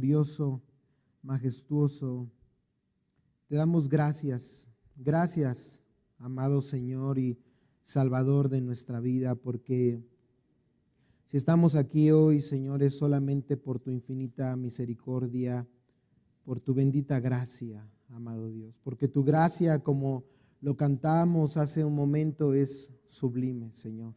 glorioso, majestuoso. Te damos gracias, gracias, amado Señor y Salvador de nuestra vida, porque si estamos aquí hoy, Señor, es solamente por tu infinita misericordia, por tu bendita gracia, amado Dios, porque tu gracia, como lo cantamos hace un momento, es sublime, Señor.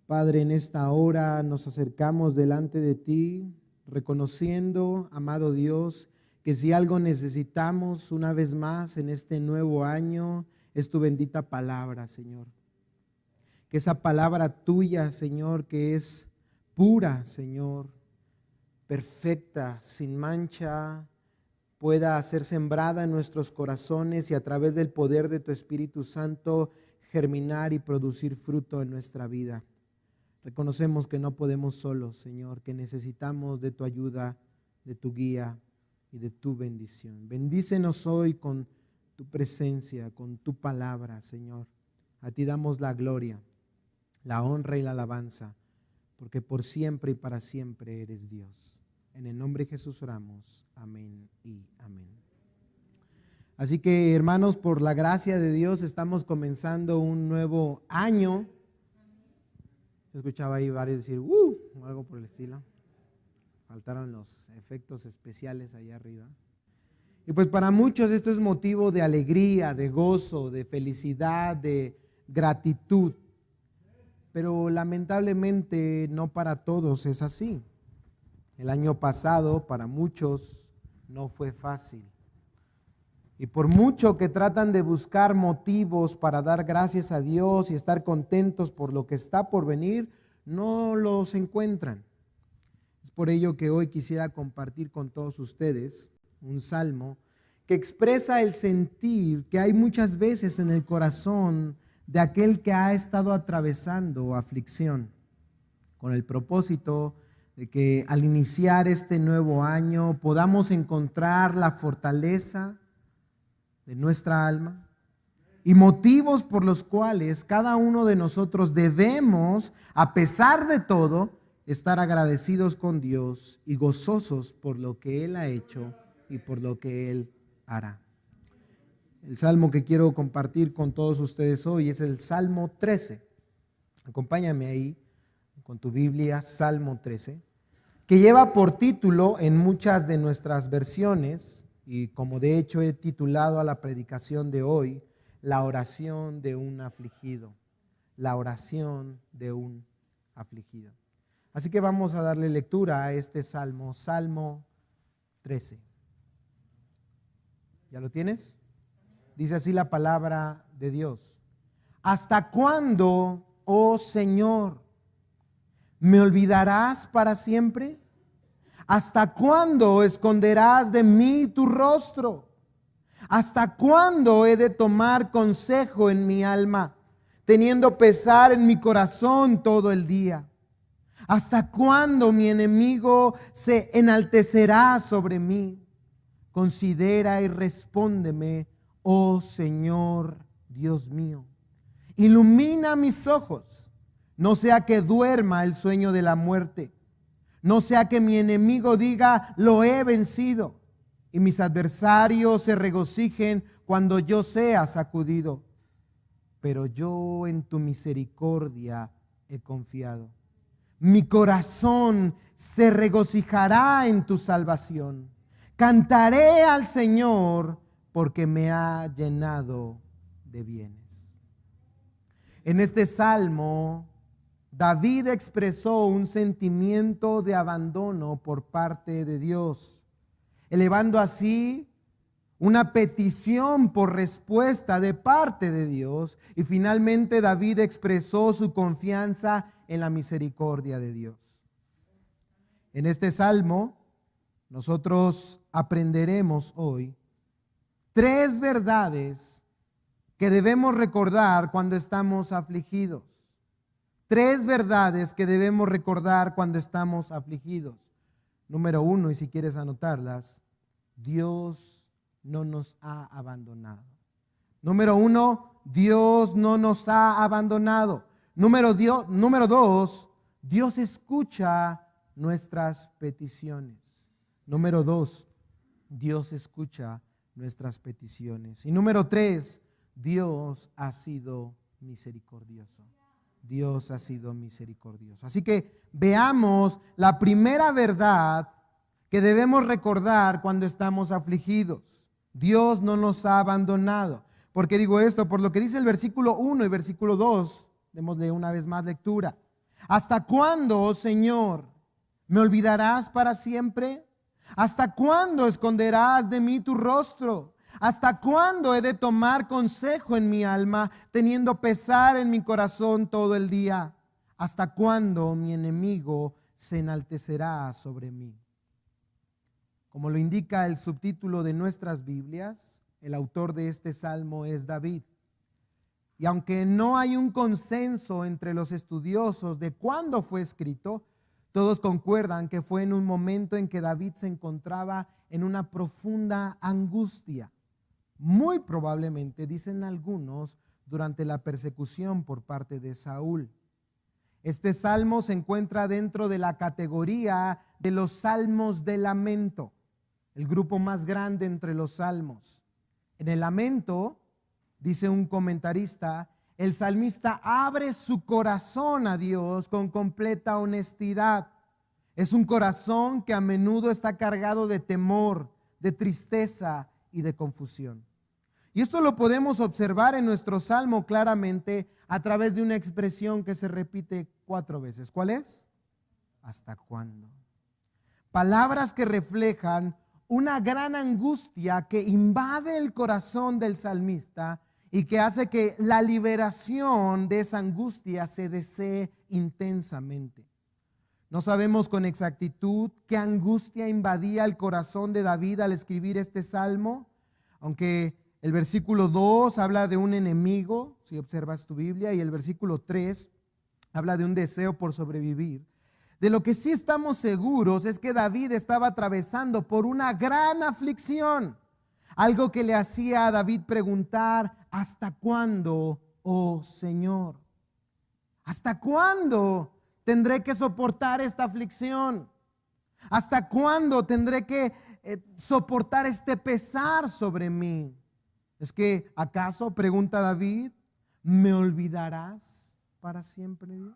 Padre, en esta hora nos acercamos delante de ti, reconociendo, amado Dios, que si algo necesitamos una vez más en este nuevo año, es tu bendita palabra, Señor. Que esa palabra tuya, Señor, que es pura, Señor, perfecta, sin mancha, pueda ser sembrada en nuestros corazones y a través del poder de tu Espíritu Santo germinar y producir fruto en nuestra vida. Reconocemos que no podemos solos, Señor, que necesitamos de tu ayuda, de tu guía y de tu bendición. Bendícenos hoy con tu presencia, con tu palabra, Señor. A ti damos la gloria, la honra y la alabanza, porque por siempre y para siempre eres Dios. En el nombre de Jesús oramos. Amén y amén. Así que, hermanos, por la gracia de Dios estamos comenzando un nuevo año. Escuchaba ahí varios decir, o algo por el estilo. Faltaron los efectos especiales allá arriba. Y pues para muchos esto es motivo de alegría, de gozo, de felicidad, de gratitud. Pero lamentablemente no para todos es así. El año pasado para muchos no fue fácil. Y por mucho que tratan de buscar motivos para dar gracias a Dios y estar contentos por lo que está por venir, no los encuentran. Es por ello que hoy quisiera compartir con todos ustedes un salmo que expresa el sentir que hay muchas veces en el corazón de aquel que ha estado atravesando aflicción, con el propósito de que al iniciar este nuevo año podamos encontrar la fortaleza de nuestra alma y motivos por los cuales cada uno de nosotros debemos, a pesar de todo, estar agradecidos con Dios y gozosos por lo que Él ha hecho y por lo que Él hará. El salmo que quiero compartir con todos ustedes hoy es el Salmo 13. Acompáñame ahí con tu Biblia, Salmo 13, que lleva por título en muchas de nuestras versiones, y como de hecho he titulado a la predicación de hoy, la oración de un afligido. La oración de un afligido. Así que vamos a darle lectura a este salmo, Salmo 13. ¿Ya lo tienes? Dice así la palabra de Dios. ¿Hasta cuándo, oh Señor, me olvidarás para siempre? ¿Hasta cuándo esconderás de mí tu rostro? ¿Hasta cuándo he de tomar consejo en mi alma, teniendo pesar en mi corazón todo el día? ¿Hasta cuándo mi enemigo se enaltecerá sobre mí? Considera y respóndeme, oh Señor Dios mío. Ilumina mis ojos, no sea que duerma el sueño de la muerte. No sea que mi enemigo diga, lo he vencido, y mis adversarios se regocijen cuando yo sea sacudido. Pero yo en tu misericordia he confiado. Mi corazón se regocijará en tu salvación. Cantaré al Señor porque me ha llenado de bienes. En este salmo, David expresó un sentimiento de abandono por parte de Dios, elevando así una petición por respuesta de parte de Dios. Y finalmente David expresó su confianza en la misericordia de Dios. En este salmo nosotros aprenderemos hoy 3 verdades que debemos recordar cuando estamos afligidos. 3 verdades que debemos recordar cuando estamos afligidos. Número 1, y si quieres anotarlas, Dios no nos ha abandonado. Número 1, Dios no nos ha abandonado. Número 2, Dios escucha nuestras peticiones. Número 2, Dios escucha nuestras peticiones. Y número 3, Dios ha sido misericordioso. Dios ha sido misericordioso. Así que veamos la primera verdad que debemos recordar cuando estamos afligidos. Dios no nos ha abandonado. ¿Por qué digo esto? Por lo que dice el versículo 1 y versículo 2. Démosle una vez más lectura. ¿Hasta cuándo, oh Señor, me olvidarás para siempre? ¿Hasta cuándo esconderás de mí tu rostro? ¿Hasta cuándo he de tomar consejo en mi alma, teniendo pesar en mi corazón todo el día? ¿Hasta cuándo mi enemigo se enaltecerá sobre mí? Como lo indica el subtítulo de nuestras Biblias, el autor de este salmo es David. Y aunque no hay un consenso entre los estudiosos de cuándo fue escrito, todos concuerdan que fue en un momento en que David se encontraba en una profunda angustia. Muy probablemente, dicen algunos, durante la persecución por parte de Saúl. Este salmo se encuentra dentro de la categoría de los salmos de lamento, el grupo más grande entre los salmos. En el lamento, dice un comentarista, el salmista abre su corazón a Dios con completa honestidad. Es un corazón que a menudo está cargado de temor, de tristeza y de confusión. Y esto lo podemos observar en nuestro salmo claramente a través de una expresión que se repite 4 veces. ¿Cuál es? ¿Hasta cuándo? Palabras que reflejan una gran angustia que invade el corazón del salmista y que hace que la liberación de esa angustia se desee intensamente. No sabemos con exactitud qué angustia invadía el corazón de David al escribir este salmo, aunque el versículo 2 habla de un enemigo, si observas tu Biblia, y el versículo 3 habla de un deseo por sobrevivir. De lo que sí estamos seguros es que David estaba atravesando por una gran aflicción, algo que le hacía a David preguntar, ¿hasta cuándo, oh Señor? ¿Hasta cuándo tendré que soportar esta aflicción? ¿Hasta cuándo tendré que soportar este pesar sobre mí? ¿Es que acaso, pregunta David, me olvidarás para siempre, Dios?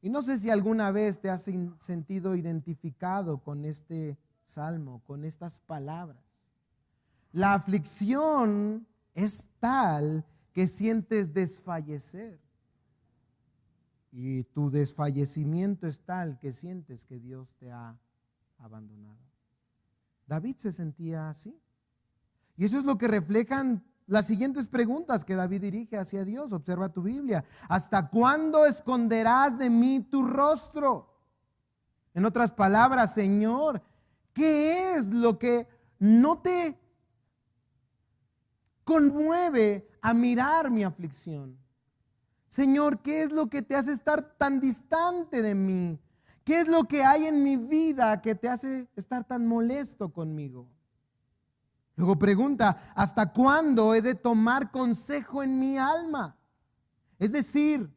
Y no sé si alguna vez te has sentido identificado con este salmo, con estas palabras. La aflicción es tal que sientes desfallecer. Y tu desfallecimiento es tal que sientes que Dios te ha abandonado. David se sentía así. Y eso es lo que reflejan las siguientes preguntas que David dirige hacia Dios. Observa tu Biblia. ¿Hasta cuándo esconderás de mí tu rostro? En otras palabras, Señor, ¿qué es lo que no te conmueve a mirar mi aflicción? Señor, ¿qué es lo que te hace estar tan distante de mí? ¿Qué es lo que hay en mi vida que te hace estar tan molesto conmigo? Luego pregunta, ¿hasta cuándo he de tomar consejo en mi alma? Es decir,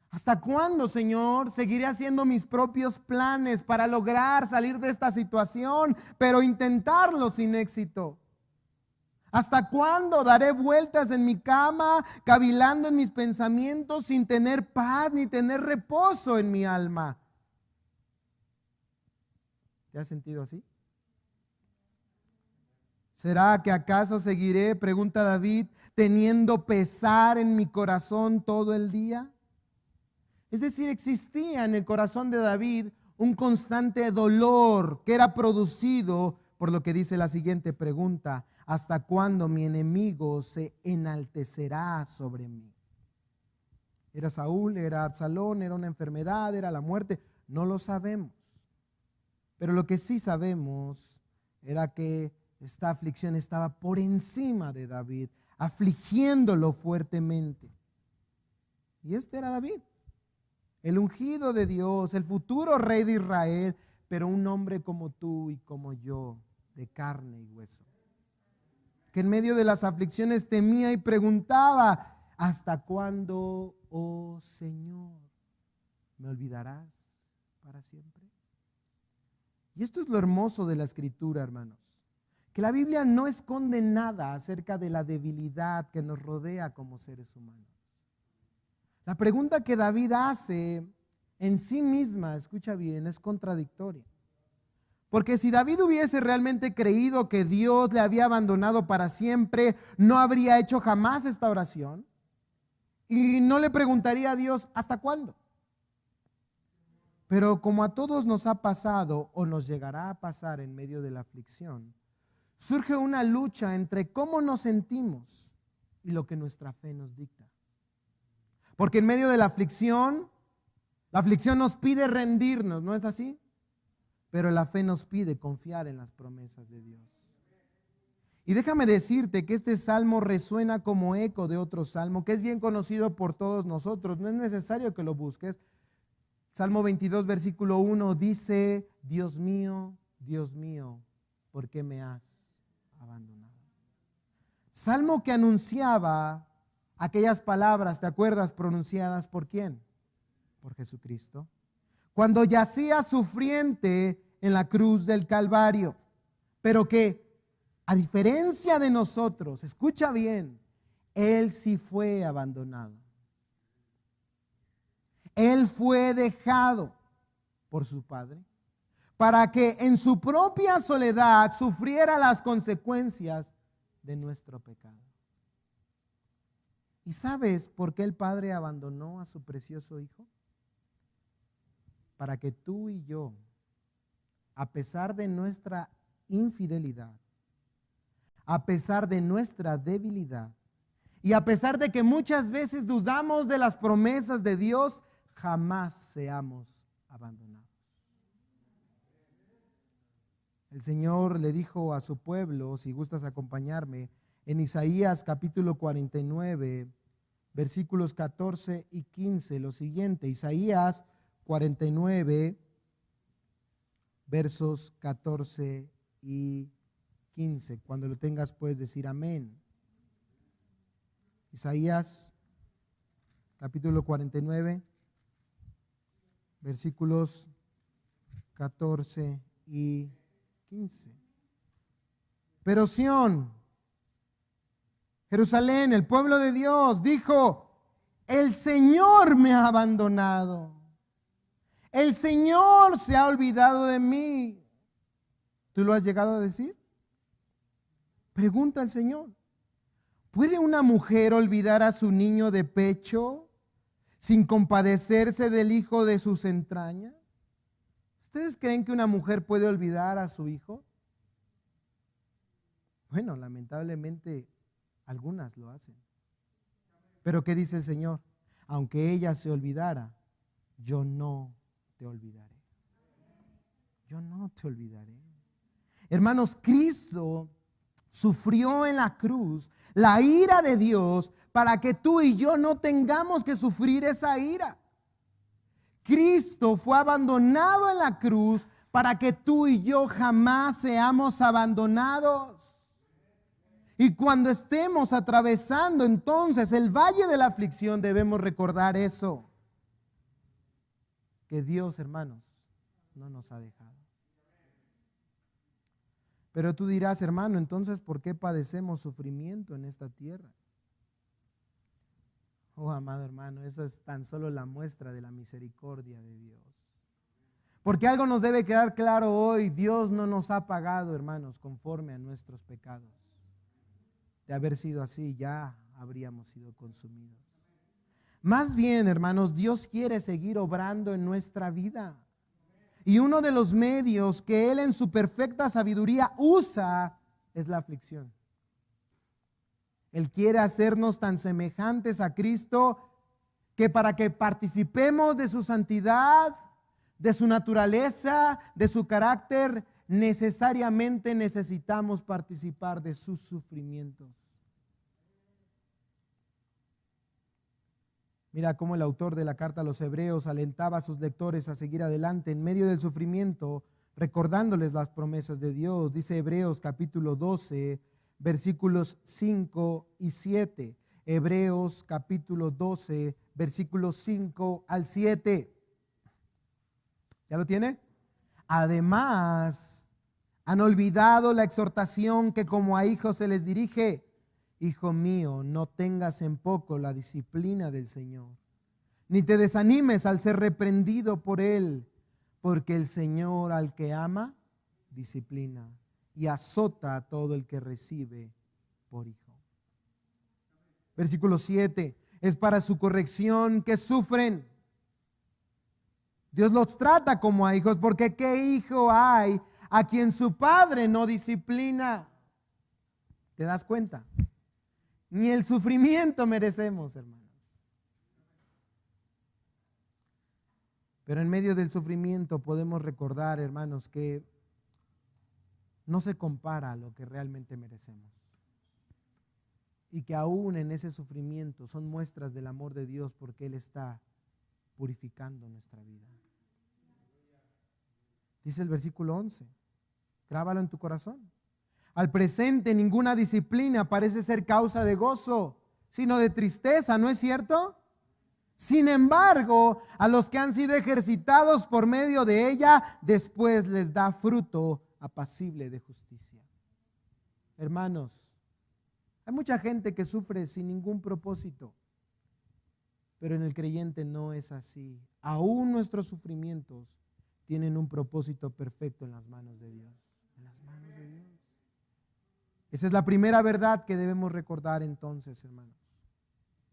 ¿hasta cuándo, Señor, seguiré haciendo mis propios planes para lograr salir de esta situación, pero intentarlo sin éxito? ¿Hasta cuándo daré vueltas en mi cama, cavilando en mis pensamientos sin tener paz ni tener reposo en mi alma? ¿Te has sentido así? ¿Será que acaso seguiré, pregunta David, teniendo pesar en mi corazón todo el día? Es decir, existía en el corazón de David un constante dolor que era producido por lo que dice la siguiente pregunta: ¿hasta cuándo mi enemigo se enaltecerá sobre mí? ¿Era Saúl? ¿Era Absalón? ¿Era una enfermedad? ¿Era la muerte? No lo sabemos. Pero lo que sí sabemos era que esta aflicción estaba por encima de David, afligiéndolo fuertemente. Y este era David, el ungido de Dios, el futuro rey de Israel, pero un hombre como tú y como yo, de carne y hueso, que en medio de las aflicciones temía y preguntaba: ¿hasta cuándo, oh Señor, me olvidarás para siempre? Y esto es lo hermoso de la Escritura, hermanos, que la Biblia no esconde nada acerca de la debilidad que nos rodea como seres humanos. La pregunta que David hace en sí misma, escucha bien, es contradictoria. Porque si David hubiese realmente creído que Dios le había abandonado para siempre, no habría hecho jamás esta oración y no le preguntaría a Dios, ¿hasta cuándo? Pero como a todos nos ha pasado o nos llegará a pasar en medio de la aflicción, surge una lucha entre cómo nos sentimos y lo que nuestra fe nos dicta. Porque en medio de la aflicción nos pide rendirnos, ¿no es así? Pero la fe nos pide confiar en las promesas de Dios. Y déjame decirte que este salmo resuena como eco de otro salmo que es bien conocido por todos nosotros. No es necesario que lo busques. Salmo 22, versículo 1 dice, Dios mío, ¿por qué me has abandonado? Salmo que anunciaba aquellas palabras, ¿te acuerdas? Pronunciadas ¿por quién? Por Jesucristo. Cuando yacía sufriente en la cruz del Calvario, pero que a diferencia de nosotros, escucha bien, Él sí fue abandonado. Él fue dejado por su Padre para que en su propia soledad sufriera las consecuencias de nuestro pecado. ¿Y sabes por qué el Padre abandonó a su precioso Hijo? Para que tú y yo, a pesar de nuestra infidelidad, a pesar de nuestra debilidad y a pesar de que muchas veces dudamos de las promesas de Dios, jamás seamos abandonados. El Señor le dijo a su pueblo, si gustas acompañarme, en Isaías capítulo 49, versículos 14 y 15, lo siguiente. Isaías 49, versos 14 y 15. Cuando lo tengas puedes decir amén. Isaías capítulo 49, versículos 14 y 15. Pero Sión, Jerusalén, el pueblo de Dios, dijo, el Señor me ha abandonado. El Señor se ha olvidado de mí. ¿Tú lo has llegado a decir? Pregunta al Señor. ¿Puede una mujer olvidar a su niño de pecho sin compadecerse del hijo de sus entrañas? ¿Ustedes creen que una mujer puede olvidar a su hijo? Bueno, lamentablemente algunas lo hacen. Pero ¿qué dice el Señor? Aunque ella se olvidara, yo no te olvidaré. Yo no te olvidaré. Hermanos, Cristo sufrió en la cruz la ira de Dios para que tú y yo no tengamos que sufrir esa ira. Cristo fue abandonado en la cruz para que tú y yo jamás seamos abandonados. Y cuando estemos atravesando entonces el valle de la aflicción, debemos recordar eso. Que Dios, hermanos, no nos ha dejado. Pero tú dirás, hermano, entonces, ¿por qué padecemos sufrimiento en esta tierra? Oh, amado hermano, eso es tan solo la muestra de la misericordia de Dios. Porque algo nos debe quedar claro hoy, Dios no nos ha pagado, hermanos, conforme a nuestros pecados. De haber sido así, ya habríamos sido consumidos. Más bien, hermanos, Dios quiere seguir obrando en nuestra vida. Y uno de los medios que Él en su perfecta sabiduría usa es la aflicción. Él quiere hacernos tan semejantes a Cristo que para que participemos de su santidad, de su naturaleza, de su carácter, necesariamente necesitamos participar de sus sufrimientos. Mira cómo el autor de la carta a los Hebreos alentaba a sus lectores a seguir adelante en medio del sufrimiento, recordándoles las promesas de Dios. Dice Hebreos capítulo 12, versículos 5 y 7. Hebreos capítulo 12, versículos 5 al 7. ¿Ya lo tiene? Además, han olvidado la exhortación que como a hijos se les dirige. Hijo mío, no tengas en poco la disciplina del Señor, ni te desanimes al ser reprendido por Él, porque el Señor al que ama, disciplina y azota a todo el que recibe por hijo. Versículo 7, es para su corrección que sufren. Dios los trata como a hijos, porque ¿qué hijo hay a quien su padre no disciplina? ¿Te das cuenta? Ni el sufrimiento merecemos, hermanos. Pero en medio del sufrimiento podemos recordar, hermanos, que no se compara a lo que realmente merecemos. Y que aún en ese sufrimiento son muestras del amor de Dios, porque Él está purificando nuestra vida. Dice el versículo 11, grábalo en tu corazón. Al presente ninguna disciplina parece ser causa de gozo, sino de tristeza, ¿no es cierto? Sin embargo, a los que han sido ejercitados por medio de ella, después les da fruto apacible de justicia. Hermanos, hay mucha gente que sufre sin ningún propósito, pero en el creyente no es así. Aún nuestros sufrimientos tienen un propósito perfecto en las manos de Dios. En las manos de Dios. Esa es la primera verdad que debemos recordar entonces, hermanos.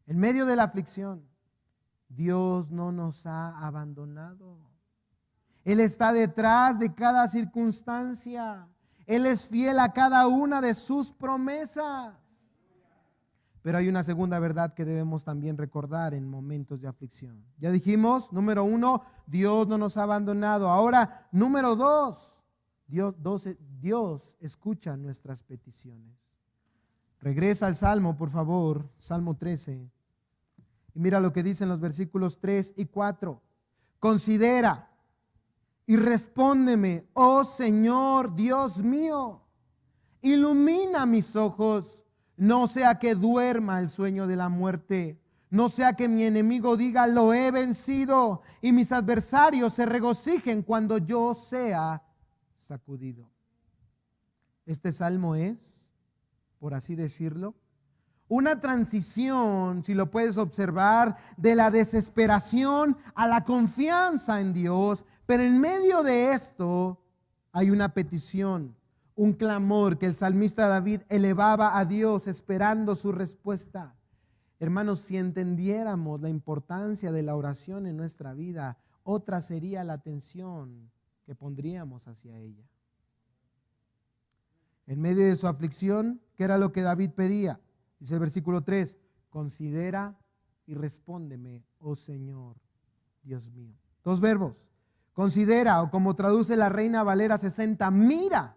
En medio de la aflicción, Dios no nos ha abandonado. Él está detrás de cada circunstancia. Él es fiel a cada una de sus promesas. Pero hay una segunda verdad que debemos también recordar en momentos de aflicción. Ya dijimos, número 1, Dios no nos ha abandonado. Ahora, número 2, Dios escucha nuestras peticiones. Regresa al Salmo, por favor, Salmo 13. Y mira lo que dicen los versículos 3 y 4. Considera y respóndeme, oh Señor, Dios mío. Ilumina mis ojos. No sea que duerma el sueño de la muerte. No sea que mi enemigo diga, lo he vencido. Y mis adversarios se regocijen cuando yo sea sacudido. Este salmo es, por así decirlo, una transición, si lo puedes observar, de la desesperación a la confianza en Dios. Pero en medio de esto hay una petición, un clamor que el salmista David elevaba a Dios esperando su respuesta. Hermanos, si entendiéramos la importancia de la oración en nuestra vida, otra sería la atención que pondríamos hacia ella. En medio de su aflicción, ¿qué era lo que David pedía? Dice el versículo 3, considera y respóndeme, oh Señor, Dios mío. Dos verbos, considera, o como traduce la Reina Valera 60, mira.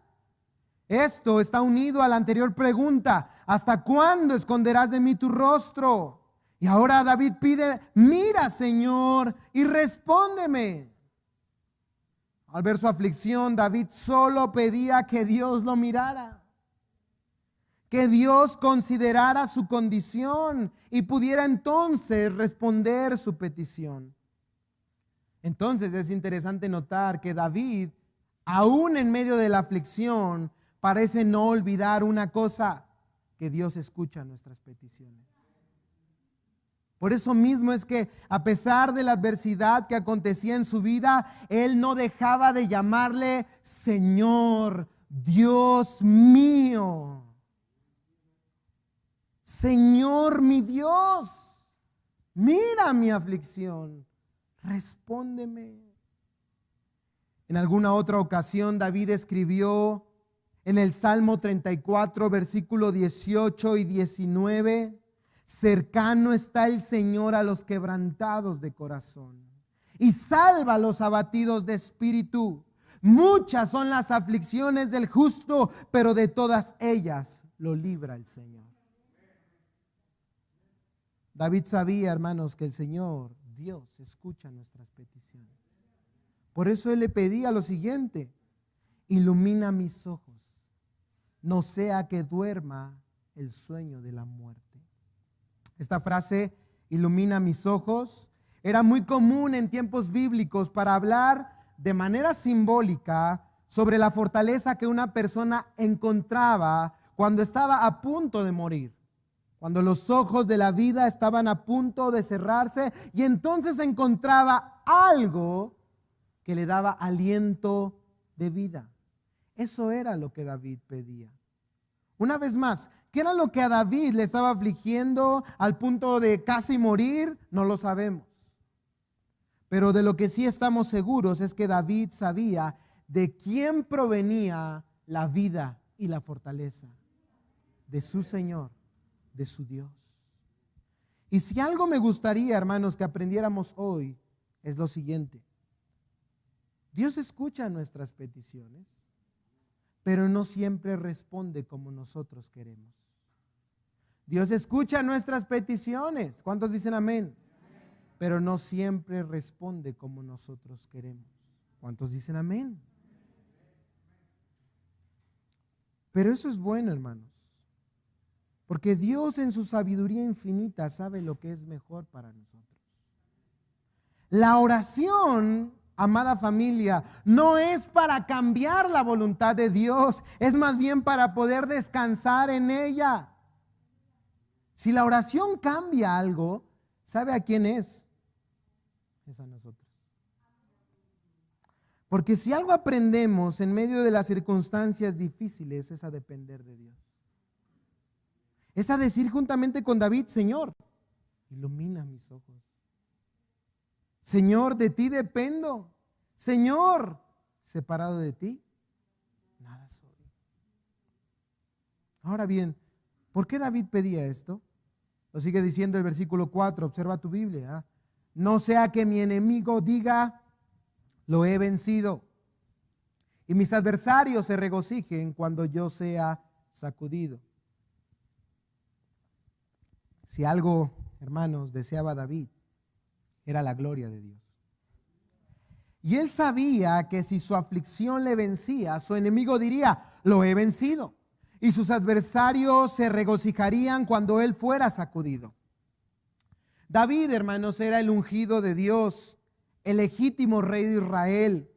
Esto está unido a la anterior pregunta, ¿hasta cuándo esconderás de mí tu rostro? Y ahora David pide, mira Señor y respóndeme. Al ver su aflicción, David solo pedía que Dios lo mirara, que Dios considerara su condición y pudiera entonces responder su petición. Entonces es interesante notar que David, aún en medio de la aflicción, parece no olvidar una cosa, que Dios escucha nuestras peticiones. Por eso mismo es que a pesar de la adversidad que acontecía en su vida, él no dejaba de llamarle Señor, Dios mío. Señor mi Dios, mira mi aflicción, respóndeme. En alguna otra ocasión David escribió en el Salmo 34, versículo 18 y 19, cercano está el Señor a los quebrantados de corazón y salva a los abatidos de espíritu. Muchas son las aflicciones del justo, pero de todas ellas lo libra el Señor. David sabía, hermanos, que el Señor, Dios, escucha nuestras peticiones. Por eso él le pedía lo siguiente: ilumina mis ojos, no sea que duerma el sueño de la muerte. Esta frase, ilumina mis ojos, era muy común en tiempos bíblicos para hablar de manera simbólica sobre la fortaleza que una persona encontraba cuando estaba a punto de morir, cuando los ojos de la vida estaban a punto de cerrarse y entonces encontraba algo que le daba aliento de vida. Eso era lo que David pedía. Una vez más, ¿qué era lo que a David le estaba afligiendo al punto de casi morir? No lo sabemos. Pero de lo que sí estamos seguros es que David sabía de quién provenía la vida y la fortaleza. De su Señor, de su Dios. Y si algo me gustaría, hermanos, que aprendiéramos hoy, es lo siguiente. Dios escucha nuestras peticiones, pero no siempre responde como nosotros queremos. Dios escucha nuestras peticiones. ¿Cuántos dicen amén? Pero no siempre responde como nosotros queremos. ¿Cuántos dicen amén? Pero eso es bueno, hermanos, porque Dios en su sabiduría infinita sabe lo que es mejor para nosotros. La oración, amada familia, no es para cambiar la voluntad de Dios, es más bien para poder descansar en ella. Si la oración cambia algo, ¿sabe a quién es? Es a nosotros. Porque si algo aprendemos en medio de las circunstancias difíciles es a depender de Dios. Es a decir juntamente con David, Señor, ilumina mis ojos. Señor, de ti dependo. Señor, separado de ti, nada soy. Ahora bien, ¿por qué David pedía esto? Lo sigue diciendo el versículo 4, observa tu Biblia. No sea que mi enemigo diga, lo he vencido, y mis adversarios se regocijen cuando yo sea sacudido. Si algo, hermanos, deseaba David, era la gloria de Dios. Y él sabía que si su aflicción le vencía, su enemigo diría, lo he vencido. Y sus adversarios se regocijarían cuando él fuera sacudido. David, hermanos, era el ungido de Dios, el legítimo rey de Israel,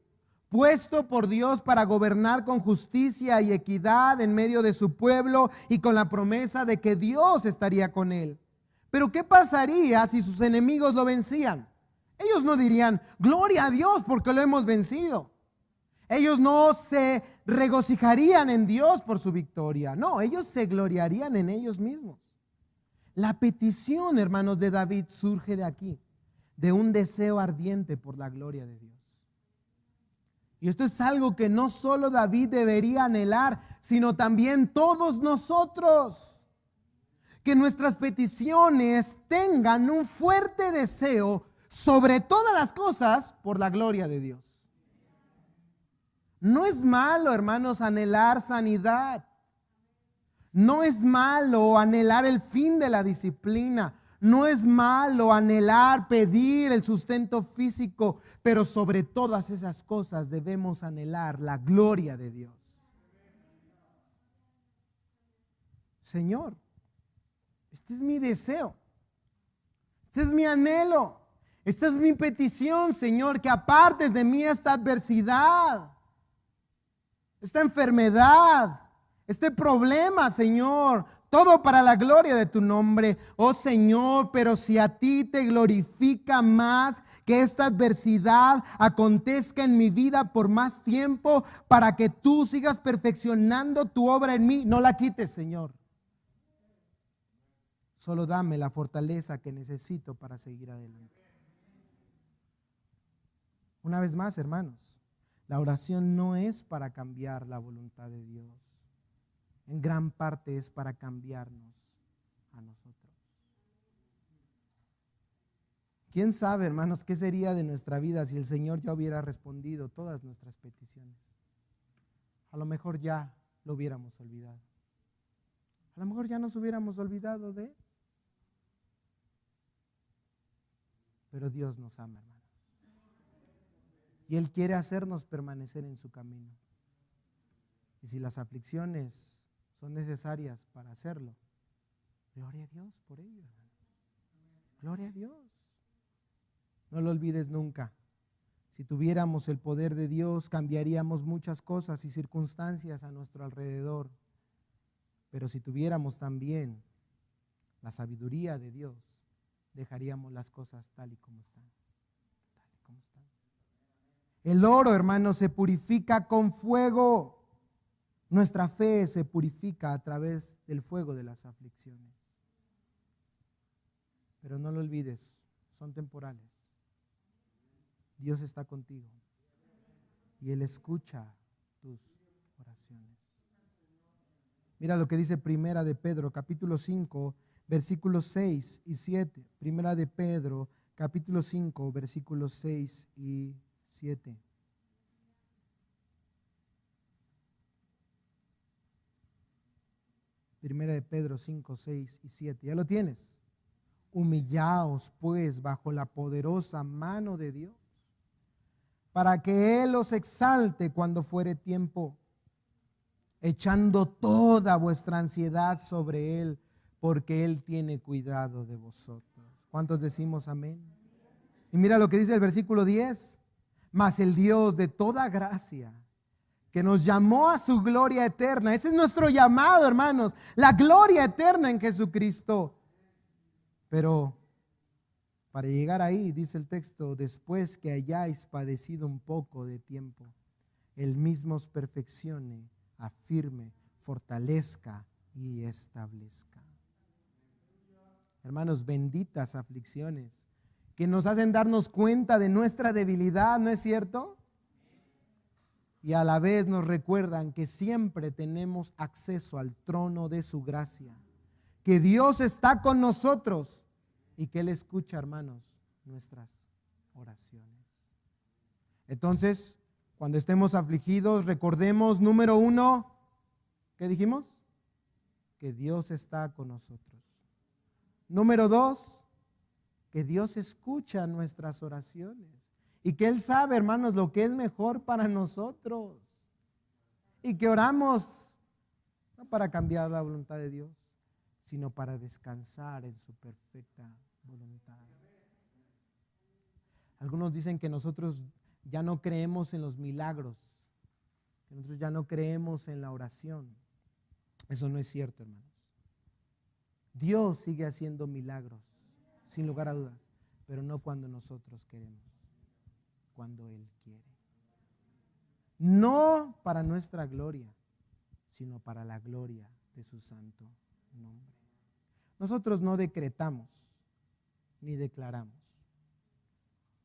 puesto por Dios para gobernar con justicia y equidad en medio de su pueblo y con la promesa de que Dios estaría con él. Pero ¿qué pasaría si sus enemigos lo vencían? Ellos no dirían, gloria a Dios porque lo hemos vencido. Ellos no se regocijarían en Dios por su victoria. No, ellos se gloriarían en ellos mismos. La petición, hermanos, de David surge de aquí, de un deseo ardiente por la gloria de Dios. Y esto es algo que no solo David debería anhelar, sino también todos nosotros. Que nuestras peticiones tengan un fuerte deseo, sobre todas las cosas, por la gloria de Dios. No es malo, hermanos, anhelar sanidad. No es malo anhelar el fin de la disciplina. No es malo anhelar, pedir el sustento físico, pero sobre todas esas cosas debemos anhelar la gloria de Dios. Señor, este es mi deseo, este es mi anhelo, esta es mi petición, Señor, que apartes de mí esta adversidad, esta enfermedad, este problema, Señor, todo para la gloria de tu nombre, oh Señor. Pero si a ti te glorifica más que esta adversidad acontezca en mi vida por más tiempo, para que tú sigas perfeccionando tu obra en mí, no la quites, Señor. Solo dame la fortaleza que necesito para seguir adelante. Una vez más, hermanos, la oración no es para cambiar la voluntad de Dios. En gran parte es para cambiarnos a nosotros. ¿Quién sabe, hermanos, qué sería de nuestra vida si el Señor ya hubiera respondido todas nuestras peticiones? A lo mejor ya lo hubiéramos olvidado. A lo mejor ya nos hubiéramos olvidado de Él. Pero Dios nos ama, hermanos. Y Él quiere hacernos permanecer en su camino. Y si las aflicciones son necesarias para hacerlo, gloria a Dios por ello, hermanos. Gloria a Dios. No lo olvides nunca. Si tuviéramos el poder de Dios, cambiaríamos muchas cosas y circunstancias a nuestro alrededor. Pero si tuviéramos también la sabiduría de Dios, dejaríamos las cosas tal y como están. El oro, hermanos, se purifica con fuego. Nuestra fe se purifica a través del fuego de las aflicciones. Pero no lo olvides, son temporales. Dios está contigo y Él escucha tus oraciones. Mira lo que dice Primera de Pedro, capítulo 5, versículos 6 y 7. Primera de Pedro, capítulo 5, versículos 6 y 7. Primera de Pedro 5, 6 y 7. ¿Ya lo tienes? Humillaos pues bajo la poderosa mano de Dios, para que Él os exalte cuando fuere tiempo, echando toda vuestra ansiedad sobre Él, porque Él tiene cuidado de vosotros. ¿Cuántos decimos amén? Y mira lo que dice el versículo 10. Mas el Dios de toda gracia, que nos llamó a su gloria eterna. Ese es nuestro llamado, hermanos, la gloria eterna en Jesucristo. Pero para llegar ahí, dice el texto, después que hayáis padecido un poco de tiempo, Él mismo os perfeccione, afirme, fortalezca y establezca. Hermanos, benditas aflicciones que nos hacen darnos cuenta de nuestra debilidad, ¿no es cierto? Y a la vez nos recuerdan que siempre tenemos acceso al trono de su gracia, que Dios está con nosotros y que Él escucha, hermanos, nuestras oraciones. Entonces, cuando estemos afligidos, recordemos, número 1, ¿qué dijimos? Que Dios está con nosotros. Número 2, que Dios escucha nuestras oraciones y que Él sabe, hermanos, lo que es mejor para nosotros y que oramos no para cambiar la voluntad de Dios, sino para descansar en su perfecta voluntad. Algunos dicen que nosotros ya no creemos en los milagros, que nosotros ya no creemos en la oración. Eso no es cierto, hermanos. Dios sigue haciendo milagros, sin lugar a dudas, pero no cuando nosotros queremos, cuando Él quiere. No para nuestra gloria, sino para la gloria de su santo nombre. Nosotros no decretamos ni declaramos.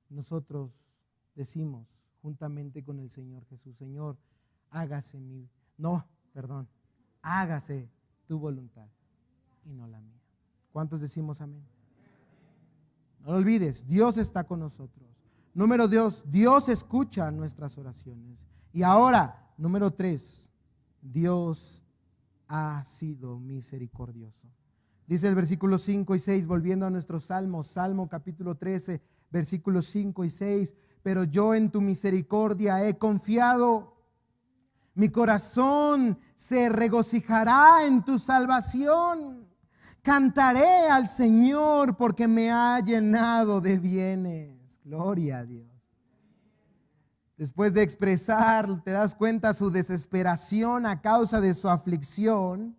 Nosotros decimos juntamente con el Señor Jesús, Señor, hágase tu voluntad y no la mía. ¿Cuántos decimos amén? No lo olvides, Dios está con nosotros. Número 2, Dios escucha nuestras oraciones. Y ahora, número 3, Dios ha sido misericordioso. Dice el versículo 5 y 6, volviendo a nuestro salmo, Salmo capítulo 13, versículos 5 y 6. Pero yo en tu misericordia he confiado. Mi corazón se regocijará en tu salvación. Cantaré al Señor porque me ha llenado de bienes. Gloria a Dios. Después de expresar, te das cuenta, su desesperación a causa de su aflicción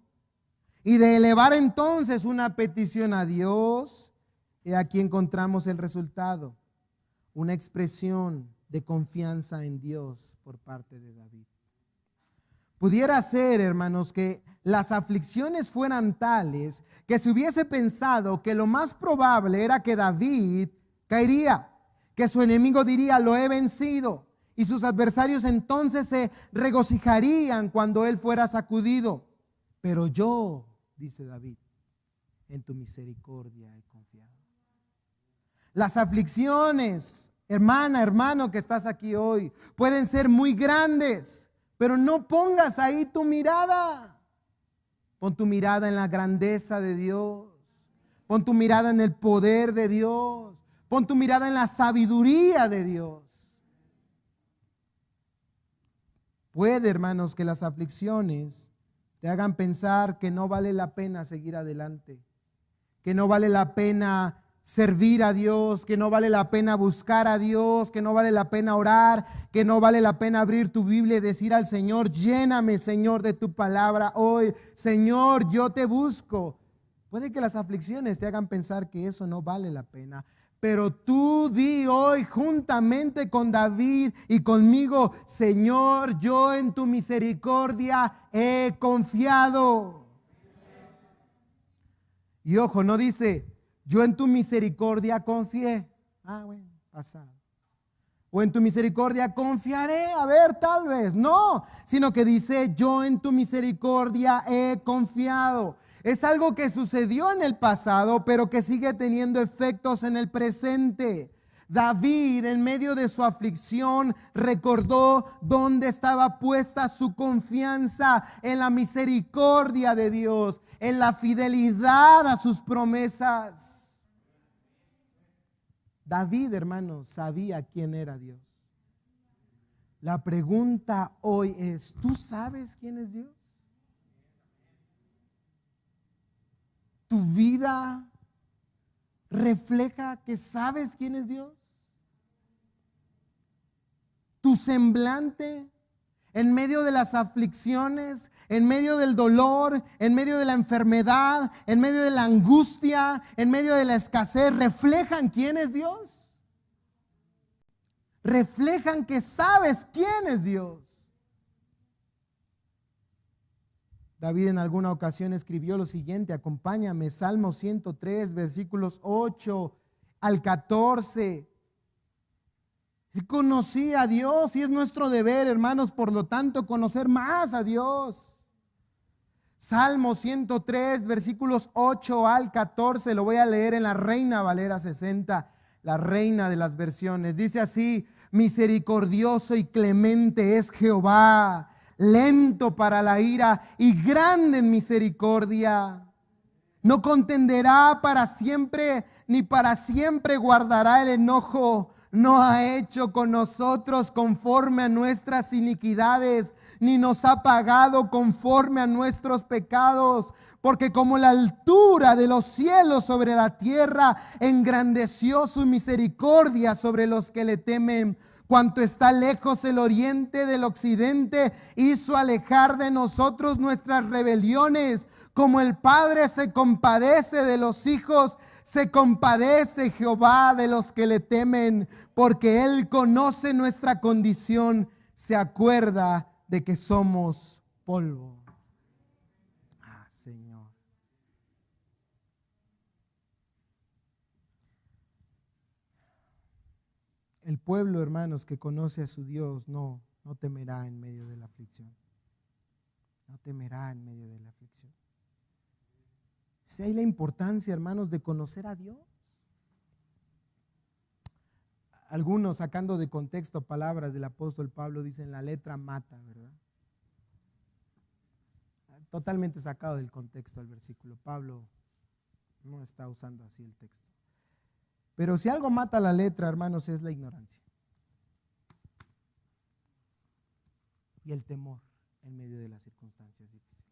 y de elevar entonces una petición a Dios, y aquí encontramos el resultado, una expresión de confianza en Dios por parte de David. Pudiera ser, hermanos, que las aflicciones fueran tales que se hubiese pensado que lo más probable era que David caería, que su enemigo diría, lo he vencido, y sus adversarios entonces se regocijarían cuando él fuera sacudido. Pero yo, dice David, en tu misericordia he confiado. Las aflicciones, hermana, hermano que estás aquí hoy, pueden ser muy grandes, pero no pongas ahí tu mirada. Pon tu mirada en la grandeza de Dios. Pon tu mirada en el poder de Dios. Pon tu mirada en la sabiduría de Dios. Puede, hermanos, que las aflicciones te hagan pensar que no vale la pena seguir adelante, que no vale la pena servir a Dios, que no vale la pena buscar a Dios, que no vale la pena orar, que no vale la pena abrir tu Biblia y decir al Señor, lléname, Señor, de tu palabra hoy. Señor, yo te busco. Puede que las aflicciones te hagan pensar que eso no vale la pena. Pero tú di hoy juntamente con David y conmigo, Señor, yo en tu misericordia he confiado. Y ojo, no dice, yo en tu misericordia confié. Bueno, pasado. O en tu misericordia confiaré, a ver, tal vez. No, sino que dice, yo en tu misericordia he confiado. Es algo que sucedió en el pasado, pero que sigue teniendo efectos en el presente. David, en medio de su aflicción, recordó dónde estaba puesta su confianza, en la misericordia de Dios, en la fidelidad a sus promesas. David, hermano, sabía quién era Dios. La pregunta hoy es, ¿tú sabes quién es Dios? ¿Tu vida refleja que sabes quién es Dios? ¿Tu semblante en medio de las aflicciones, en medio del dolor, en medio de la enfermedad, en medio de la angustia, en medio de la escasez, reflejan quién es Dios? Reflejan que sabes quién es Dios. David en alguna ocasión escribió lo siguiente, acompáñame, Salmo 103, versículos 8 al 14. Él conocía a Dios y es nuestro deber, hermanos, por lo tanto, conocer más a Dios. Salmo 103, versículos 8 al 14, lo voy a leer en la Reina Valera 60, la reina de las versiones. Dice así, misericordioso y clemente es Jehová, lento para la ira y grande en misericordia. No contenderá para siempre, ni para siempre guardará el enojo. No ha hecho con nosotros conforme a nuestras iniquidades, ni nos ha pagado conforme a nuestros pecados. Porque como la altura de los cielos sobre la tierra, engrandeció su misericordia sobre los que le temen. Cuanto está lejos el oriente del occidente, hizo alejar de nosotros nuestras rebeliones. Como el Padre se compadece de los hijos, se compadece Jehová de los que le temen, porque Él conoce nuestra condición, se acuerda de que somos polvo. Señor. El pueblo, hermanos, que conoce a su Dios, no temerá en medio de la aflicción. No temerá en medio de la aflicción. Si hay la importancia, hermanos, de conocer a Dios. Algunos, sacando de contexto palabras del apóstol Pablo, dicen la letra mata, ¿verdad? Totalmente sacado del contexto el versículo. Pablo no está usando así el texto. Pero si algo mata la letra, hermanos, es la ignorancia y el temor en medio de las circunstancias difíciles.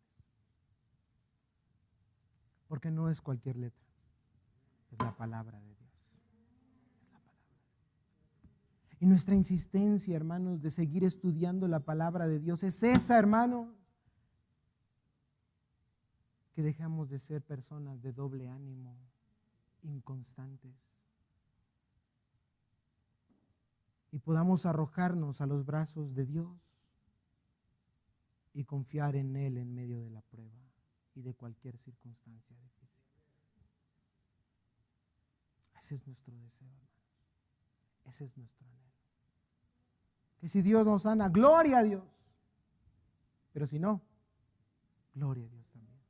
Porque no es cualquier letra, es la palabra de Dios. Es la palabra. Y nuestra insistencia, hermanos, de seguir estudiando la palabra de Dios es esa, hermanos. Que dejamos de ser personas de doble ánimo, inconstantes. Y podamos arrojarnos a los brazos de Dios y confiar en Él en medio de la prueba y de cualquier circunstancia difícil. Ese es nuestro deseo, hermanos. Ese es nuestro anhelo. Que si Dios nos sana, gloria a Dios. Pero si no, gloria a Dios también.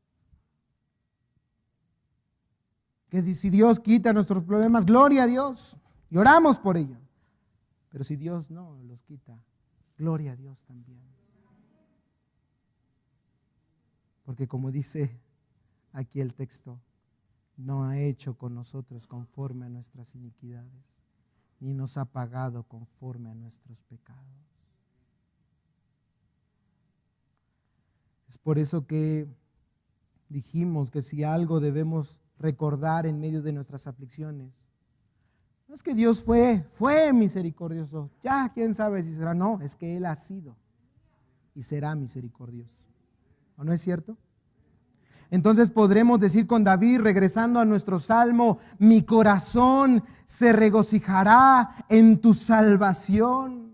Que si Dios quita nuestros problemas, gloria a Dios. Y oramos por ello. Pero si Dios no los quita, gloria a Dios también. Porque como dice aquí el texto, no ha hecho con nosotros conforme a nuestras iniquidades, ni nos ha pagado conforme a nuestros pecados. Es por eso que dijimos que si algo debemos recordar en medio de nuestras aflicciones. No es que Dios fue misericordioso. Ya, quién sabe si será. No, es que Él ha sido y será misericordioso. ¿O no es cierto? Entonces podremos decir con David, regresando a nuestro salmo: mi corazón se regocijará en tu salvación.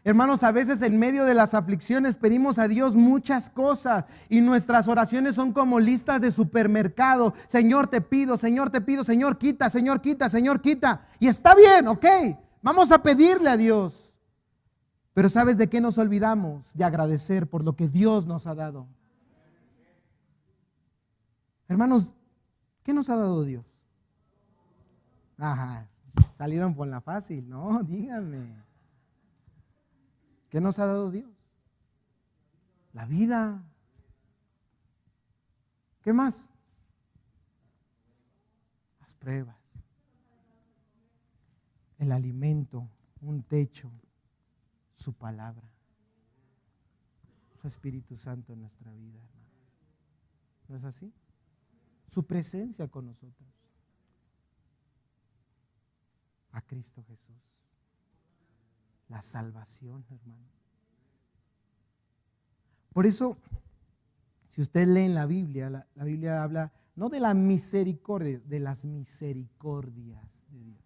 Hermanos, a veces en medio de las aflicciones pedimos a Dios muchas cosas y nuestras oraciones son como listas de supermercado. Señor, te pido, Señor, te pido, Señor, quita, Señor, quita, Señor, quita. Y está bien, ok, vamos a pedirle a Dios. Pero ¿sabes de qué nos olvidamos? De agradecer por lo que Dios nos ha dado. Hermanos, ¿qué nos ha dado Dios? Ajá, salieron por la fácil, no, díganme. ¿Qué nos ha dado Dios? La vida. ¿Qué más? Las pruebas. El alimento, un techo, su palabra, su Espíritu Santo en nuestra vida, hermano. ¿No es así? Su presencia con nosotros. A Cristo Jesús. La salvación, hermano. Por eso, si usted lee en la Biblia, la Biblia habla no de la misericordia, de las misericordias de Dios.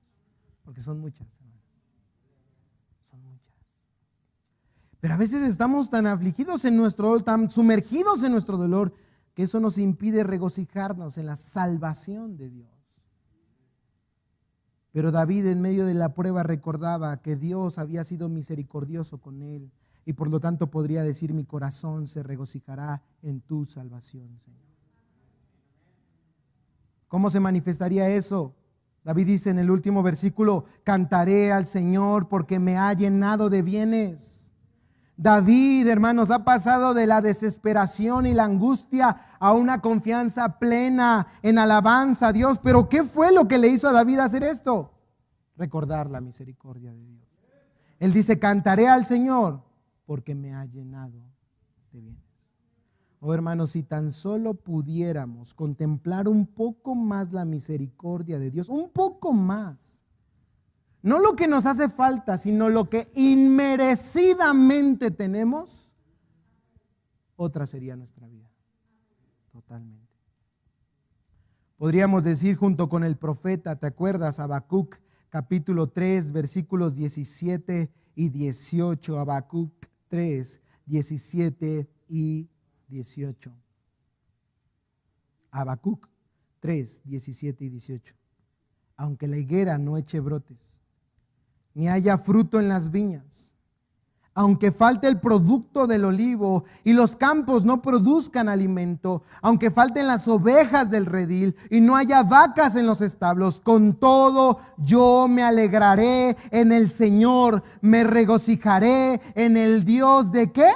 Porque son muchas, hermano. Son muchas. Pero a veces estamos tan afligidos en nuestro dolor, tan sumergidos en nuestro dolor, que eso nos impide regocijarnos en la salvación de Dios. Pero David en medio de la prueba recordaba que Dios había sido misericordioso con él y por lo tanto podría decir: mi corazón se regocijará en tu salvación, Señor. ¿Cómo se manifestaría eso? David dice en el último versículo: cantaré al Señor porque me ha llenado de bienes. David, hermanos, ha pasado de la desesperación y la angustia a una confianza plena en alabanza a Dios. Pero ¿qué fue lo que le hizo a David hacer esto? Recordar la misericordia de Dios. Él dice: cantaré al Señor porque me ha llenado de bienes. Oh, hermanos, si tan solo pudiéramos contemplar un poco más la misericordia de Dios, un poco más. No lo que nos hace falta, sino lo que inmerecidamente tenemos, otra sería nuestra vida. Totalmente. Podríamos decir junto con el profeta, ¿te acuerdas? Habacuc capítulo 3, versículos 17 y 18. Habacuc 3, 17 y 18. Habacuc 3, 17 y 18. Aunque la higuera no eche brotes, ni haya fruto en las viñas, aunque falte el producto del olivo y los campos no produzcan alimento, aunque falten las ovejas del redil y no haya vacas en los establos, con todo yo me alegraré en el Señor, me regocijaré en el Dios ¿de qué?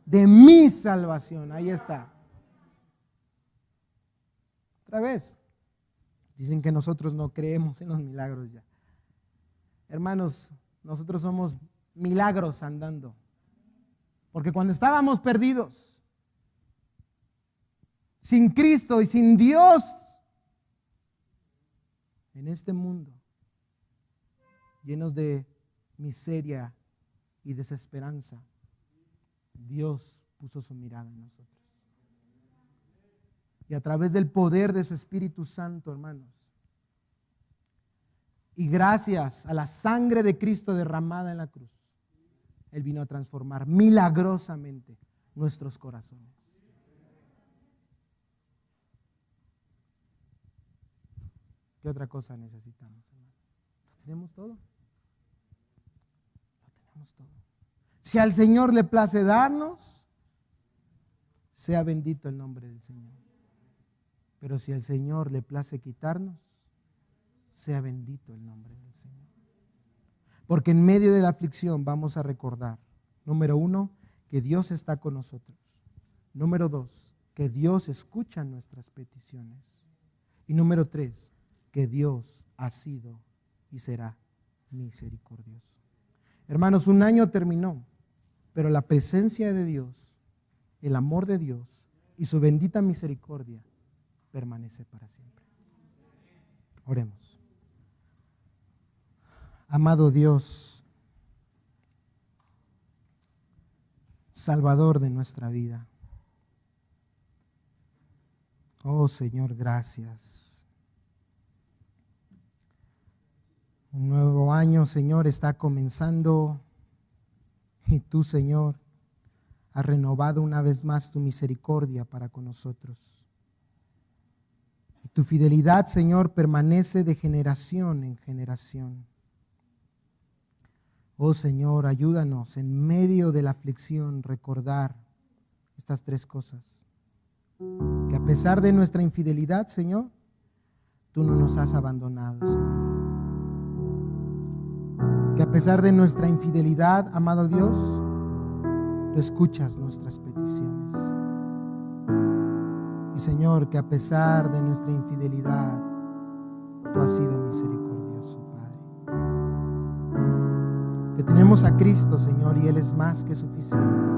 De mi salvación. Ahí está. Otra vez, dicen que nosotros no creemos en los milagros ya. Hermanos, nosotros somos milagros andando. Porque cuando estábamos perdidos, sin Cristo y sin Dios, en este mundo, llenos de miseria y desesperanza, Dios puso su mirada en nosotros. Y a través del poder de su Espíritu Santo, hermanos, y gracias a la sangre de Cristo derramada en la cruz, Él vino a transformar milagrosamente nuestros corazones. ¿Qué otra cosa necesitamos, hermano? ¿Lo tenemos todo? Lo tenemos todo. Si al Señor le place darnos, sea bendito el nombre del Señor. Pero si al Señor le place quitarnos, sea bendito el nombre del Señor. Porque en medio de la aflicción vamos a recordar, número 1, que Dios está con nosotros. Número 2, que Dios escucha nuestras peticiones. Y número 3, que Dios ha sido y será misericordioso. Hermanos, un año terminó, pero la presencia de Dios, el amor de Dios y su bendita misericordia permanece para siempre. Oremos. Amado Dios, Salvador de nuestra vida. Oh Señor, gracias. Un nuevo año, Señor, está comenzando y tú, Señor, has renovado una vez más tu misericordia para con nosotros. Y tu fidelidad, Señor, permanece de generación en generación. Oh Señor, ayúdanos en medio de la aflicción recordar estas tres cosas. Que a pesar de nuestra infidelidad, Señor, tú no nos has abandonado, Señor. Que a pesar de nuestra infidelidad, amado Dios, tú escuchas nuestras peticiones. Y Señor, que a pesar de nuestra infidelidad, tú has sido misericordioso, Padre. Que tenemos a Cristo, Señor, y Él es más que suficiente.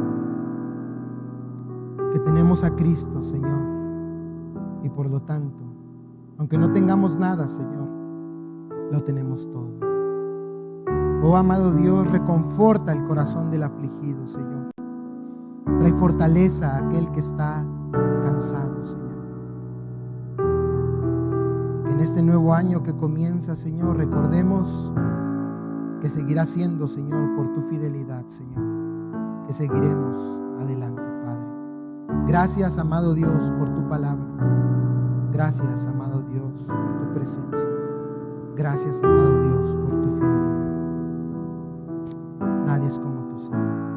Que tenemos a Cristo, Señor, y por lo tanto, aunque no tengamos nada, Señor, lo tenemos todo. Oh amado Dios, reconforta el corazón del afligido, Señor. Trae fortaleza a aquel que está cansado, Señor. Que en este nuevo año que comienza, Señor, recordemos que seguirá siendo, Señor, por tu fidelidad, Señor, que seguiremos adelante, Padre. Gracias, amado Dios, por tu palabra. Gracias, amado Dios, por tu presencia. Gracias, amado Dios, por tu fidelidad. Nadie es como tú, Señor.